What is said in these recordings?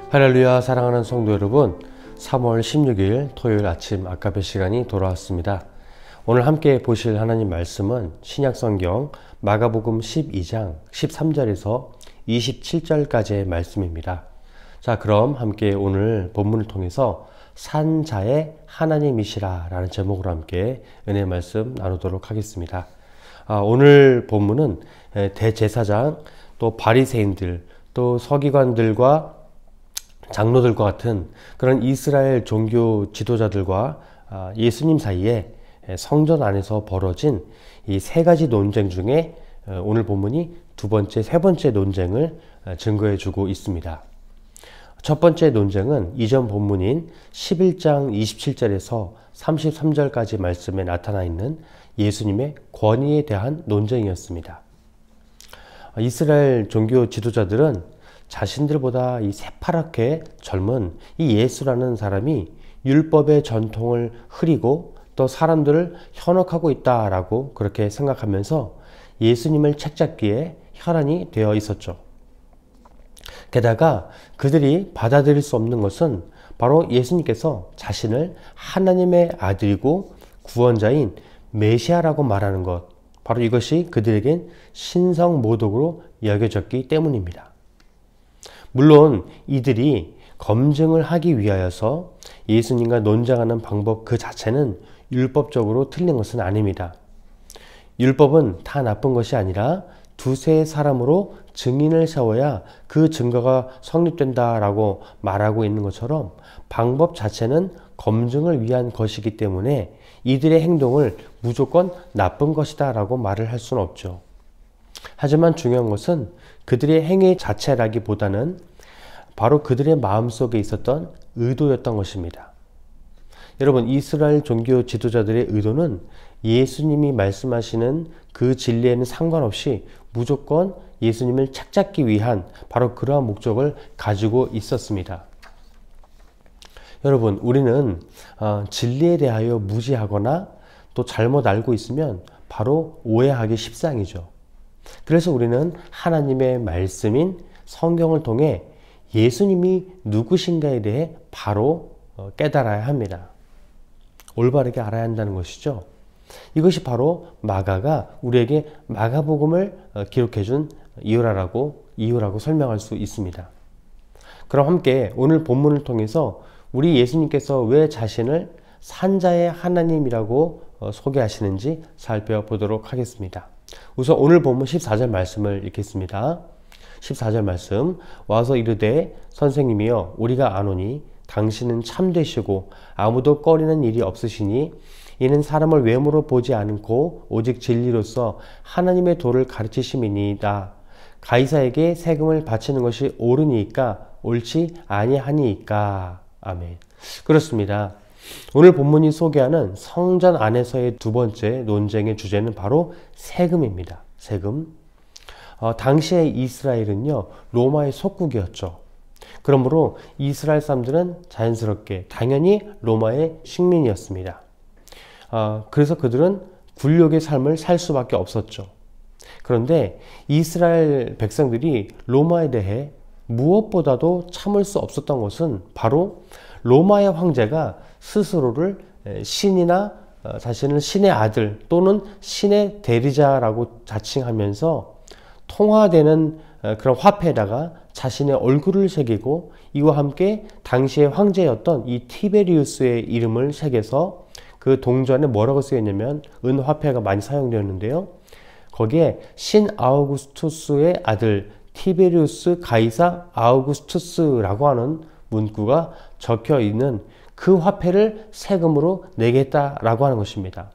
할렐루야. 사랑하는 성도 여러분, 3월 16일 토요일 아침 아카페 시간이 돌아왔습니다. 오늘 함께 보실 하나님 말씀은 신약성경 마가복음 12장 13절에서 27절까지의 말씀입니다. 자, 그럼 함께 오늘 본문을 통해서 산자의 하나님이시라 라는 제목으로 함께 은혜 말씀 나누도록 하겠습니다. 오늘 본문은 대제사장, 또 바리새인들, 또 서기관들과 장로들과 같은 그런 이스라엘 종교 지도자들과 예수님 사이에 성전 안에서 벌어진 이 세 가지 논쟁 중에 오늘 본문이 세 번째 논쟁을 증거해 주고 있습니다. 첫 번째 논쟁은 이전 본문인 11장 27절에서 33절까지 말씀에 나타나 있는 예수님의 권위에 대한 논쟁이었습니다. 이스라엘 종교 지도자들은 자신들보다 이 새파랗게 젊은 이 예수라는 사람이 율법의 전통을 흐리고 또 사람들을 현혹하고 있다라고 그렇게 생각하면서 예수님을 책잡기에 혈안이 되어 있었죠. 게다가 그들이 받아들일 수 없는 것은 바로 예수님께서 자신을 하나님의 아들이고 구원자인 메시아라고 말하는 것, 바로 이것이 그들에겐 신성모독으로 여겨졌기 때문입니다. 물론 이들이 검증을 하기 위하여서 예수님과 논쟁하는 방법 그 자체는 율법적으로 틀린 것은 아닙니다. 율법은 다 나쁜 것이 아니라 두세 사람으로 증인을 세워야 그 증거가 성립된다라고 말하고 있는 것처럼 방법 자체는 검증을 위한 것이기 때문에 이들의 행동을 무조건 나쁜 것이다 라고 말을 할 수는 없죠. 하지만 중요한 것은 그들의 행위 자체라기보다는 바로 그들의 마음속에 있었던 의도였던 것입니다. 여러분, 이스라엘 종교 지도자들의 의도는 예수님이 말씀하시는 그 진리에는 상관없이 무조건 예수님을 책잡기 위한 바로 그러한 목적을 가지고 있었습니다. 여러분, 우리는 진리에 대하여 무지하거나 또 잘못 알고 있으면 바로 오해하기 십상이죠. 그래서 우리는 하나님의 말씀인 성경을 통해 예수님이 누구신가에 대해 바로 깨달아야 합니다. 올바르게 알아야 한다는 것이죠. 이것이 바로 마가가 우리에게 마가복음을 기록해 준 이유라고 설명할 수 있습니다. 그럼 함께 오늘 본문을 통해서 우리 예수님께서 왜 자신을 산자의 하나님이라고 소개하시는지 살펴보도록 하겠습니다. 우선 오늘 본문 14절 말씀을 읽겠습니다. 14절 말씀. 와서 이르되 선생님이여 우리가 아노니 당신은 참되시고 아무도 꺼리는 일이 없으시니 이는 사람을 외모로 보지 않고 오직 진리로서 하나님의 도를 가르치심이니이다. 가이사에게 세금을 바치는 것이 옳으니까 옳지 아니하니이까. 아멘. 그렇습니다. 오늘 본문이 소개하는 성전 안에서의 두 번째 논쟁의 주제는 바로 세금입니다. 세금. 당시의 이스라엘은요, 로마의 속국이었죠. 그러므로 이스라엘 사람들은 자연스럽게 당연히 로마의 식민이었습니다. 그래서 그들은 굴욕의 삶을 살 수밖에 없었죠. 그런데 이스라엘 백성들이 로마에 대해 무엇보다도 참을 수 없었던 것은 바로 로마의 황제가 스스로를 신이나 자신을 신의 아들 또는 신의 대리자라고 자칭하면서 통화되는 그런 화폐에다가 자신의 얼굴을 새기고 이와 함께 당시의 황제였던 이 티베리우스의 이름을 새겨서 그 동전에 뭐라고 쓰였냐면 은화폐가 많이 사용되었는데요. 거기에 신 아우구스투스의 아들 티베리우스 가이사 아우구스투스라고 하는 문구가 적혀 있는 그 화폐를 세금으로 내겠다라고 하는 것입니다.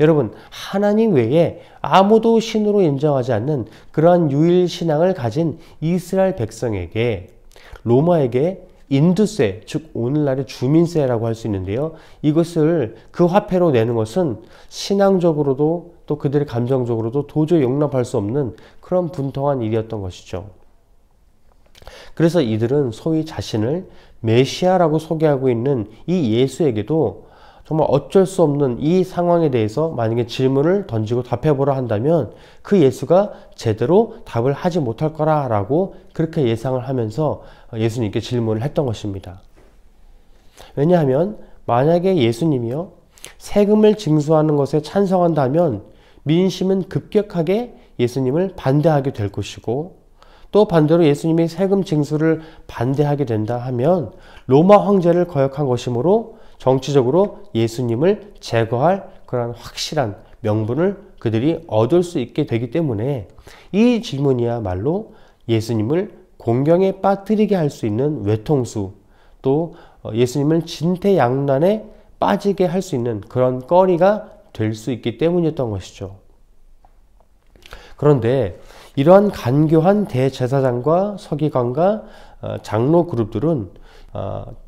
여러분, 하나님 외에 아무도 신으로 인정하지 않는 그러한 유일신앙을 가진 이스라엘 백성에게 로마에게 인두세, 즉 오늘날의 주민세라고 할 수 있는데요. 이것을 그 화폐로 내는 것은 신앙적으로도 또 그들의 감정적으로도 도저히 용납할 수 없는 그런 분통한 일이었던 것이죠. 그래서 이들은 소위 자신을 메시아라고 소개하고 있는 이 예수에게도 정말 어쩔 수 없는 이 상황에 대해서 만약에 질문을 던지고 답해보라 한다면 그 예수가 제대로 답을 하지 못할 거라라고 그렇게 예상을 하면서 예수님께 질문을 했던 것입니다. 왜냐하면 만약에 예수님이요 세금을 징수하는 것에 찬성한다면 민심은 급격하게 예수님을 반대하게 될 것이고, 또 반대로 예수님이 세금 징수를 반대하게 된다 하면 로마 황제를 거역한 것이므로 정치적으로 예수님을 제거할 그런 확실한 명분을 그들이 얻을 수 있게 되기 때문에 이 질문이야말로 예수님을 공경에 빠뜨리게 할 수 있는 외통수, 또 예수님을 진퇴양난에 빠지게 할 수 있는 그런 거리가 될 수 있기 때문이었던 것이죠. 그런데 이러한 간교한 대제사장과 서기관과 장로 그룹들은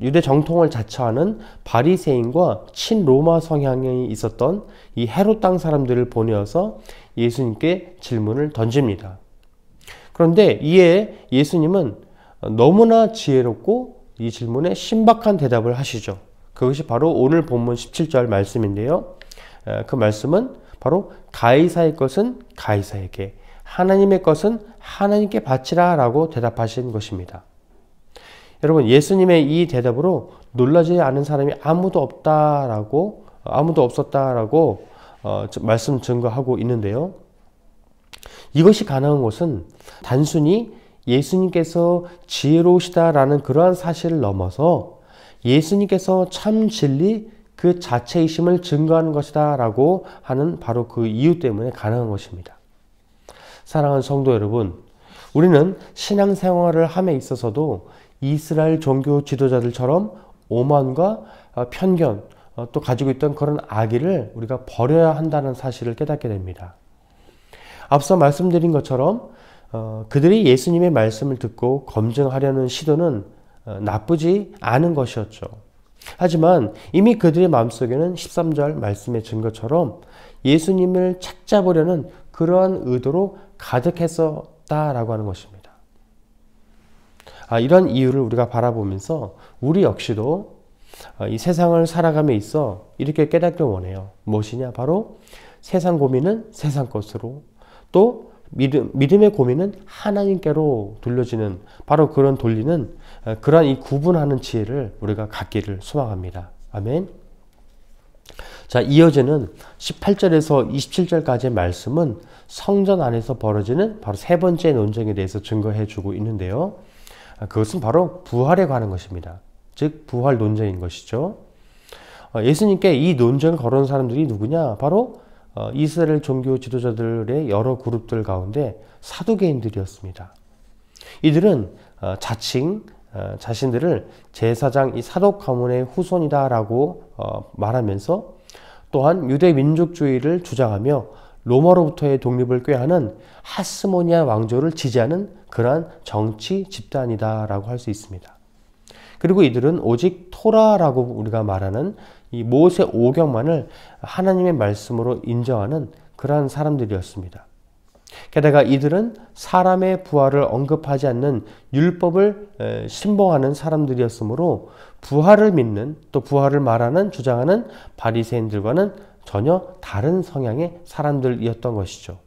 유대 정통을 자처하는 바리새인과 친로마 성향이 있었던 이 헤롯 땅 사람들을 보내어서 예수님께 질문을 던집니다. 그런데 이에 예수님은 너무나 지혜롭고 이 질문에 신박한 대답을 하시죠. 그것이 바로 오늘 본문 17절 말씀인데요. 그 말씀은 바로 가이사의 것은 가이사에게, 하나님의 것은 하나님께 바치라 라고 대답하신 것입니다. 여러분, 예수님의 이 대답으로 놀라지 않은 사람이 아무도 없었다라고 말씀 증거하고 있는데요. 이것이 가능한 것은 단순히 예수님께서 지혜로우시다라는 그러한 사실을 넘어서 예수님께서 참 진리 그 자체이심을 증거하는 것이다 라고 하는 바로 그 이유 때문에 가능한 것입니다. 사랑하는 성도 여러분, 우리는 신앙생활을 함에 있어서도 이스라엘 종교 지도자들처럼 오만과 편견, 또 가지고 있던 그런 악의를 우리가 버려야 한다는 사실을 깨닫게 됩니다. 앞서 말씀드린 것처럼 그들이 예수님의 말씀을 듣고 검증하려는 시도는 나쁘지 않은 것이었죠. 하지만 이미 그들의 마음속에는 13절 말씀의 증거처럼 예수님을 책잡으려는 그러한 의도로 가득했었다라고 하는 것입니다. 이런 이유를 우리가 바라보면서 우리 역시도 이 세상을 살아감에 있어 이렇게 깨닫길 원해요. 무엇이냐? 바로 세상 고민은 세상 것으로, 또 믿음의 고민은 하나님께로 돌려지는 바로 그런 돌리는 그러한 이 구분하는 지혜를 우리가 갖기를 소망합니다. 아멘. 자, 이어지는 18절에서 27절까지의 말씀은 성전 안에서 벌어지는 바로 세 번째 논쟁에 대해서 증거해 주고 있는데요. 그것은 바로 부활에 관한 것입니다. 즉 부활 논쟁인 것이죠. 예수님께 이 논쟁을 걸어온 사람들이 누구냐? 바로 이스라엘 종교 지도자들의 여러 그룹들 가운데 사두개인들이었습니다. 이들은 자칭 자신들을 제사장 이 사독 가문의 후손이다라고 말하면서 또한 유대 민족주의를 주장하며 로마로부터의 독립을 꾀하는 하스모니아 왕조를 지지하는 그러한 정치 집단이다라고 할 수 있습니다. 그리고 이들은 오직 토라라고 우리가 말하는 이 모세 오경만을 하나님의 말씀으로 인정하는 그러한 사람들이었습니다. 게다가 이들은 사람의 부활을 언급하지 않는 율법을 신봉하는 사람들이었으므로 부활을 믿는, 또 부활을 말하는 주장하는 바리새인들과는 전혀 다른 성향의 사람들이었던 것이죠.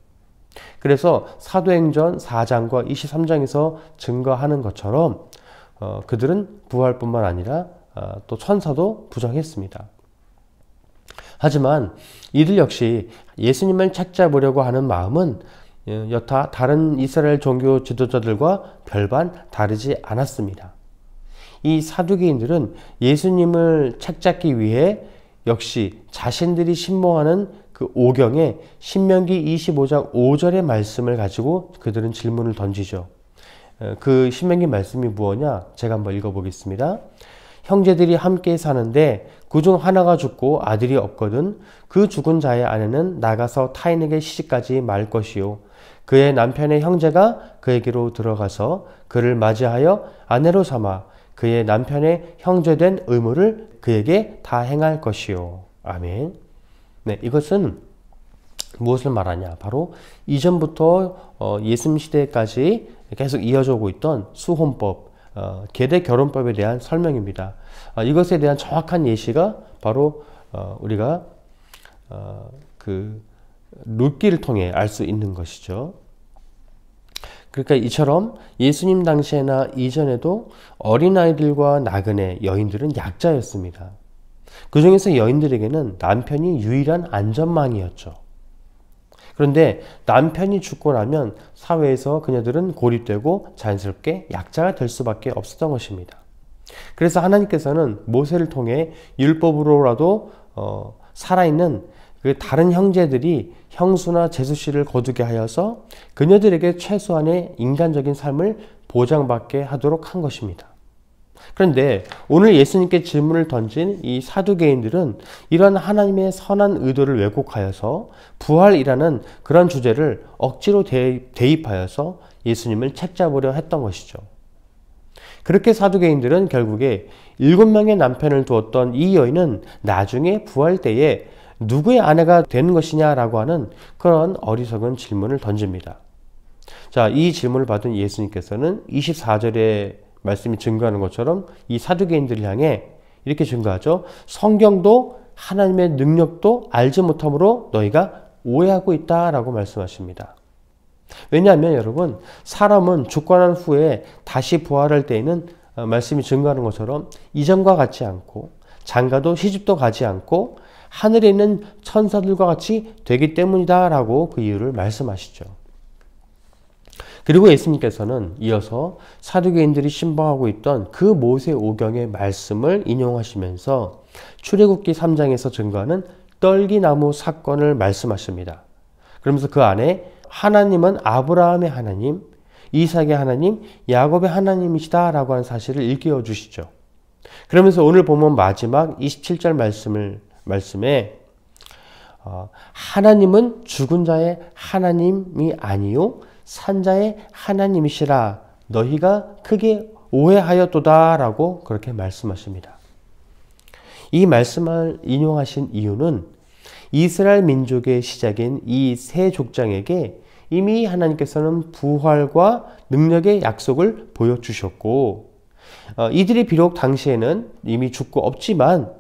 그래서 사도행전 4장과 23장에서 증거하는 것처럼 그들은 부활뿐만 아니라 또 천사도 부정했습니다. 하지만 이들 역시 예수님을 책잡으려고 하는 마음은 여타 다른 이스라엘 종교 지도자들과 별반 다르지 않았습니다. 이 사두개인들은 예수님을 책잡기 위해 역시 자신들이 신봉하는 그 오경에 신명기 25장 5절의 말씀을 가지고 그들은 질문을 던지죠. 그 신명기 말씀이 무엇냐? 제가 한번 읽어보겠습니다. 형제들이 함께 사는데 그중 하나가 죽고 아들이 없거든 그 죽은 자의 아내는 나가서 타인에게 시집가지 말 것이요 그의 남편의 형제가 그에게로 들어가서 그를 맞이하여 아내로 삼아 그의 남편의 형제된 의무를 그에게 다 행할 것이요. 아멘. 네, 이것은 무엇을 말하냐? 바로 이전부터 예수님 시대까지 계속 이어져 오고 있던 수혼법, 계대 결혼법에 대한 설명입니다. 이것에 대한 정확한 예시가 바로 우리가 그 룻기를 통해 알 수 있는 것이죠. 그러니까 이처럼 예수님 당시에나 이전에도 어린아이들과 나그네, 여인들은 약자였습니다. 그 중에서 여인들에게는 남편이 유일한 안전망이었죠. 그런데 남편이 죽고 나면 사회에서 그녀들은 고립되고 자연스럽게 약자가 될 수밖에 없었던 것입니다. 그래서 하나님께서는 모세를 통해 율법으로라도 살아있는 그 다른 형제들이 형수나 제수씨를 거두게 하여서 그녀들에게 최소한의 인간적인 삶을 보장받게 하도록 한 것입니다. 그런데 오늘 예수님께 질문을 던진 이 사두개인들은 이런 하나님의 선한 의도를 왜곡하여서 부활이라는 그런 주제를 억지로 대입하여서 예수님을 책잡으려 했던 것이죠. 그렇게 사두개인들은 결국에 7명의 남편을 두었던 이 여인은 나중에 부활 때에 누구의 아내가 되는 것이냐라고 하는 그런 어리석은 질문을 던집니다. 자, 이 질문을 받은 예수님께서는 24절에 말씀이 증거하는 것처럼 이 사두개인들을 향해 이렇게 증거하죠. 성경도 하나님의 능력도 알지 못함으로 너희가 오해하고 있다라고 말씀하십니다. 왜냐하면 여러분, 사람은 죽고 난 후에 다시 부활할 때에는 말씀이 증거하는 것처럼 이전과 같지 않고 장가도 시집도 가지 않고 하늘에 있는 천사들과 같이 되기 때문이다 라고 그 이유를 말씀하시죠. 그리고 예수님께서는 이어서 사두개인들이 신봉하고 있던 그 모세 오경의 말씀을 인용하시면서 출애굽기 3장에서 증거하는 떨기나무 사건을 말씀하십니다. 그러면서 그 안에 하나님은 아브라함의 하나님, 이삭의 하나님, 야곱의 하나님이시다 라고 하는 사실을 일깨워 주시죠. 그러면서 오늘 보면 마지막 27절 말씀에 하나님은 죽은 자의 하나님이 아니요 산자의 하나님이시라 너희가 크게 오해하였도다 라고 그렇게 말씀하십니다. 이 말씀을 인용하신 이유는 이스라엘 민족의 시작인 이 새 족장에게 이미 하나님께서는 부활과 능력의 약속을 보여주셨고 이들이 비록 당시에는 이미 죽고 없지만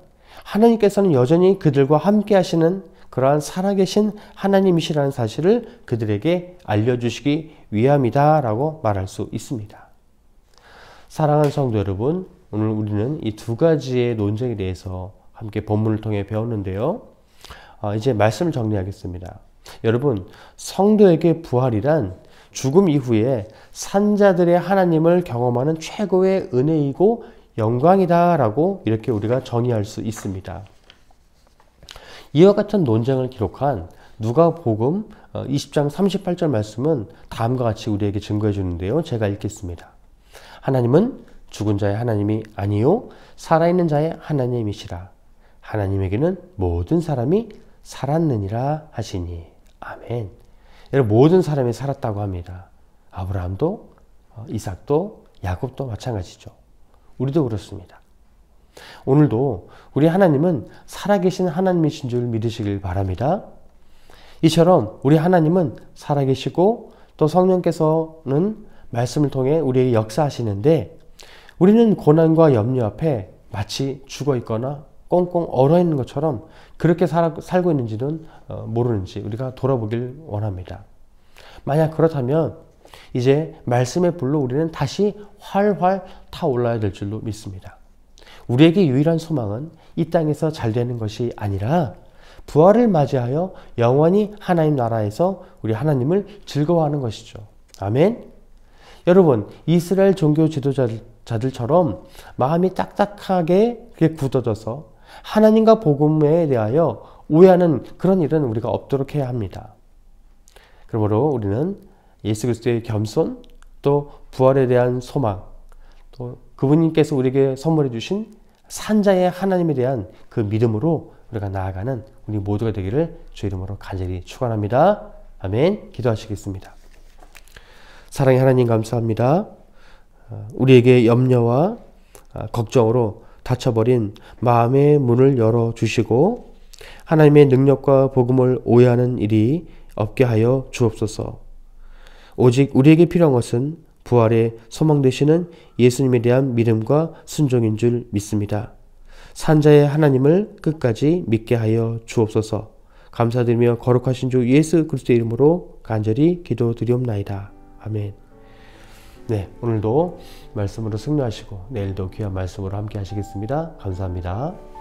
하나님께서는 여전히 그들과 함께 하시는 그러한 살아계신 하나님이시라는 사실을 그들에게 알려주시기 위함이다 라고 말할 수 있습니다. 사랑하는 성도 여러분, 오늘 우리는 이 두 가지의 논쟁에 대해서 함께 본문을 통해 배웠는데요. 이제 말씀을 정리하겠습니다. 여러분, 성도에게 부활이란 죽음 이후에 산자들의 하나님을 경험하는 최고의 은혜이고 영광이다 라고 이렇게 우리가 정의할 수 있습니다. 이와 같은 논쟁을 기록한 누가복음 20장 38절 말씀은 다음과 같이 우리에게 증거해 주는데요. 제가 읽겠습니다. 하나님은 죽은 자의 하나님이 아니요 살아있는 자의 하나님이시라. 하나님에게는 모든 사람이 살았느니라 하시니. 아멘. 여러분, 모든 사람이 살았다고 합니다. 아브라함도 이삭도 야곱도 마찬가지죠. 우리도 그렇습니다. 오늘도 우리 하나님은 살아계신 하나님이신 줄 믿으시길 바랍니다. 이처럼 우리 하나님은 살아계시고 또 성령께서는 말씀을 통해 우리에게 역사하시는데 우리는 고난과 염려 앞에 마치 죽어 있거나 꽁꽁 얼어 있는 것처럼 그렇게 살고 있는지는 모르는지 우리가 돌아보길 원합니다. 만약 그렇다면 이제 말씀의 불로 우리는 다시 활활 타올라야 될 줄로 믿습니다. 우리에게 유일한 소망은 이 땅에서 잘 되는 것이 아니라 부활을 맞이하여 영원히 하나님 나라에서 우리 하나님을 즐거워하는 것이죠. 아멘. 여러분, 이스라엘 종교 지도자들처럼 마음이 딱딱하게 굳어져서 하나님과 복음에 대하여 오해하는 그런 일은 우리가 없도록 해야 합니다. 그러므로 우리는 예수 그리스도의 겸손, 또 부활에 대한 소망, 또 그분께서 우리에게 선물해 주신 산자의 하나님에 대한 그 믿음으로 우리가 나아가는 우리 모두가 되기를 주의 이름으로 간절히 축원합니다. 아멘. 기도하시겠습니다. 사랑의 하나님 감사합니다. 우리에게 염려와 걱정으로 닫혀버린 마음의 문을 열어주시고 하나님의 능력과 복음을 오해하는 일이 없게 하여 주옵소서. 오직 우리에게 필요한 것은 부활의 소망 되시는 예수님에 대한 믿음과 순종인 줄 믿습니다. 산자의 하나님을 끝까지 믿게 하여 주옵소서. 감사드리며 거룩하신 주 예수 그리스도의 이름으로 간절히 기도드리옵나이다. 아멘. 네, 오늘도 말씀으로 승리하시고 내일도 귀한 말씀으로 함께 하시겠습니다. 감사합니다.